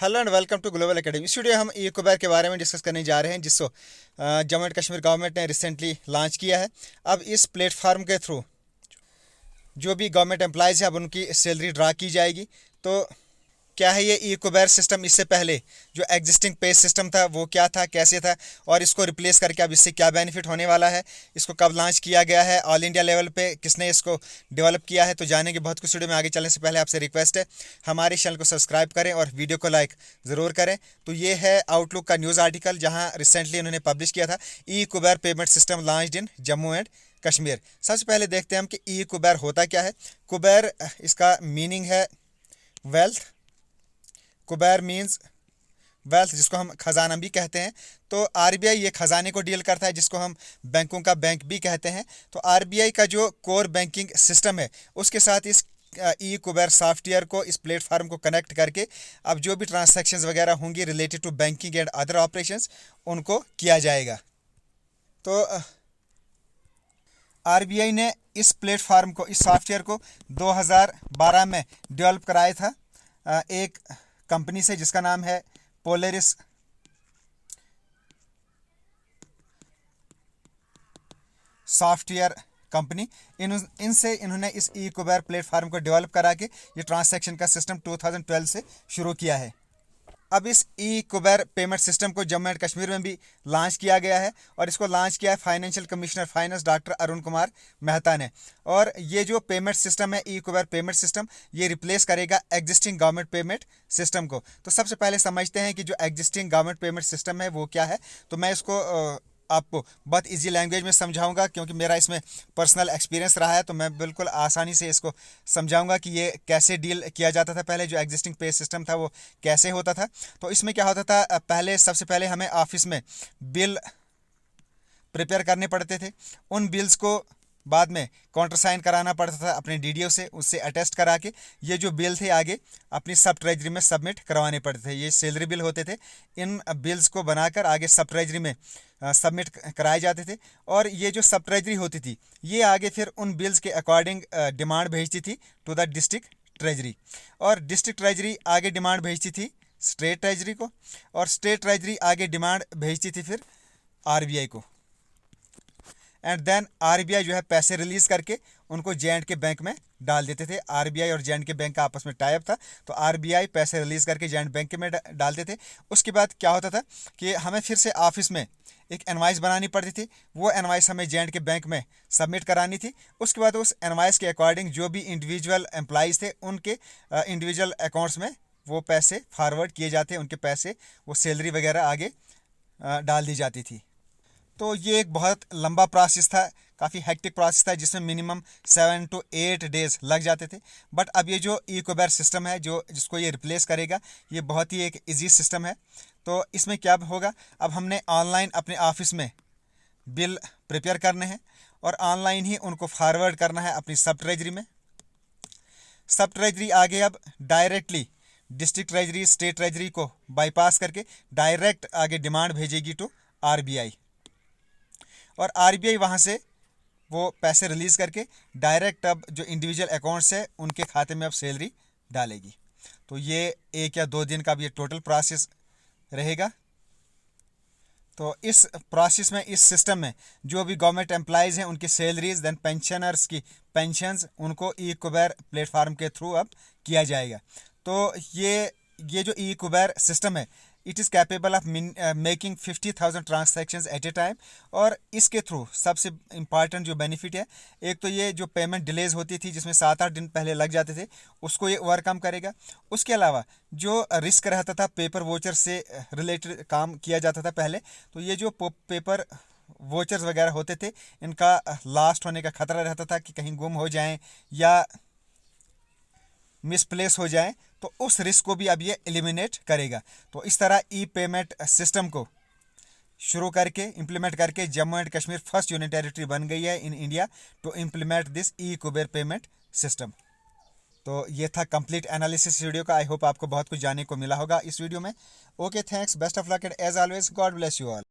Hello and welcome to Global Academy. इस video हम e Kuber के बारे में डिस्कस करने जा रहे हैं, जिसको जम्मू एंड कश्मीर गवर्नमेंट ने रिसेंटली लॉन्च किया है। अब इस प्लेटफार्म के थ्रू जो भी गवर्नमेंट एम्प्लॉयज़ है, अब उनकी सैलरी ड्रा की जाएगी। तो क्या है ये ई कुबेर सिस्टम? इससे पहले जो एग्जिस्टिंग पे सिस्टम था वो क्या था, कैसे था, और इसको रिप्लेस करके अब इससे क्या बेनिफिट होने वाला है, इसको कब लॉन्च किया गया है, ऑल इंडिया लेवल पे किसने इसको डेवलप किया है, तो जानेंगे बहुत कुछ। वीडियो में आगे चलने से पहले आपसे रिक्वेस्ट है, हमारे चैनल को सब्सक्राइब करें और वीडियो को लाइक ज़रूर करें। तो ये है आउटलुक का न्यूज़ आर्टिकल, जहाँ रिसेंटली उन्होंने पब्लिश किया था, e Kuber payment system launched in Jammu and Kashmir. सबसे पहले देखते हैं हम कि ई कुबेर होता क्या है। कुबेर, इसका मीनिंग है वेल्थ। कुबेर मीन्स वेल्थ, जिसको हम खजाना भी कहते हैं। तो आरबीआई ये खजाने को डील करता है, जिसको हम बैंकों का बैंक भी कहते हैं। तो आरबीआई का जो कोर बैंकिंग सिस्टम है, उसके साथ इस ई कुबेर सॉफ्टवेयर को, इस प्लेटफार्म को कनेक्ट करके अब जो भी ट्रांजैक्शंस वगैरह होंगी related to banking and other operations, उनको किया जाएगा। तो आरबीआई ने इस प्लेटफार्म को, इस सॉफ्टवेयर को 2012 में डेवलप कराया था एक कंपनी से, जिसका नाम है पोलेरिस सॉफ्टवेयर कंपनी। इनसे इन्होंने इस ई कुबेर प्लेटफार्म को डेवलप करा के ये ट्रांजैक्शन का सिस्टम 2012 से शुरू किया है। अब इस ई कुबेर पेमेंट सिस्टम को जम्मू एंड कश्मीर में भी लॉन्च किया गया है, और इसको लॉन्च किया है financial commissioner finance doctor Arun Kumar Mehta ने। और ये जो पेमेंट सिस्टम है, ई कुबेर पेमेंट सिस्टम, ये रिप्लेस करेगा एग्जिस्टिंग गवर्नमेंट पेमेंट सिस्टम को। तो सबसे पहले समझते हैं कि जो एग्जिस्टिंग गवर्नमेंट पेमेंट सिस्टम है वो क्या है। तो मैं इसको आपको बहुत इजी लैंग्वेज में समझाऊंगा, क्योंकि मेरा इसमें पर्सनल एक्सपीरियंस रहा है। तो मैं बिल्कुल आसानी से इसको समझाऊंगा कि ये कैसे डील किया जाता था, पहले जो एग्जिस्टिंग पे सिस्टम था वो कैसे होता था। तो इसमें क्या होता था, पहले सबसे पहले हमें ऑफिस में बिल प्रिपेयर करने पड़ते थे। उन बिल्स को बाद में काउंटर साइन कराना पड़ता था अपने डीडीओ से, उससे अटेस्ट करा के ये जो बिल थे आगे अपनी सब ट्रेजरी में सबमिट करवाने पड़ते थे। ये सैलरी बिल होते थे, इन बिल्स को बनाकर आगे सब ट्रेजरी में सबमिट कराए जाते थे। और ये जो सब ट्रेजरी होती थी, ये आगे फिर उन बिल्स के अकॉर्डिंग डिमांड भेजती थी टू द डिस्ट्रिक्ट ट्रेजरी, और डिस्ट्रिक्ट ट्रेजरी आगे डिमांड भेजती थी स्टेट ट्रेजरी को, और स्टेट ट्रेजरी आगे डिमांड भेजती थी फिर आरबीआई को। एंड देन आरबीआई जो है पैसे रिलीज़ करके उनको जे.एंड.के बैंक में डाल देते थे। आरबीआई और जे.एंड.के बैंक का आपस में टाई अप था, तो आरबीआई पैसे रिलीज़ करके जे.एंड. बैंक में डालते थे। उसके बाद क्या होता था कि हमें फिर से ऑफिस में एक इनवॉइस बनानी पड़ती थी। वो इनवॉइस हमें जे.एंड.के बैंक में सबमिट करानी थी। उसके बाद उस इनवॉइस के अकॉर्डिंग जो भी इंडिविजुअल एम्प्लॉइज़ थे, उनके इंडिविजुअल अकाउंट्स में वो पैसे फॉरवर्ड किए जाते, उनके पैसे, वो सैलरी वगैरह आगे डाल दी जाती थी। तो ये एक बहुत लंबा प्रोसेस था, काफ़ी हेक्टिक प्रोसेस था, जिसमें मिनिमम 7 to 8 डेज़ लग जाते थे। बट अब ये जो ई कुबेर सिस्टम है, जिसको ये रिप्लेस करेगा, ये बहुत ही एक इजी सिस्टम है। तो इसमें क्या होगा, अब हमने ऑनलाइन अपने ऑफिस में बिल प्रिपेयर करने हैं, और ऑनलाइन ही उनको फॉरवर्ड करना है अपनी सब ट्रेजरी में। सब ट्रेजरी आगे अब directly district treasury, state treasury को बाईपास करके डायरेक्ट आगे डिमांड भेजेगी टू आरबीआई, और आरबीआई वहाँ से वो पैसे रिलीज़ करके डायरेक्ट अब जो इंडिविजुअल अकाउंट्स है उनके खाते में अब सैलरी डालेगी। तो ये 1 या 2 दिन का अब ये टोटल प्रोसेस रहेगा। तो इस प्रोसेस में, इस सिस्टम में जो भी गवर्नमेंट एम्प्लॉयज़ हैं उनकी सैलरीज, देन पेंशनर्स की पेंशन्स, उनको ई कुबेर प्लेटफार्म के थ्रू अब किया जाएगा। तो ये जो ई कुबेर सिस्टम है, it is capable of making 50,000 transactions at a time. और इसके थ्रू सबसे इम्पॉर्टेंट जो बेनिफिट है, एक तो ये जो पेमेंट डिलेज होती थी, जिसमें 7-8 दिन पहले लग जाते थे, उसको ये ओवरकम करेगा। उसके अलावा जो रिस्क रहता था, पेपर वोचर से रिलेटेड काम किया जाता था पहले, तो ये जो पेपर वोचर्स वगैरह होते थे, इनका लास्ट होने का खतरा रहता था कि कहीं गुम हो जाएं या मिसप्लेस हो जाए, तो उस रिस्क को भी अब ये एलिमिनेट करेगा। तो इस तरह ई पेमेंट सिस्टम को शुरू करके, इम्प्लीमेंट करके, Jammu and Kashmir first union territory बन गई है in India to implement this e Kuber payment system. तो ये था कंप्लीट एनालिसिस वीडियो का। आई होप आपको बहुत कुछ जानने को मिला होगा इस वीडियो में। Okay, thanks, best of luck and as always God bless you all.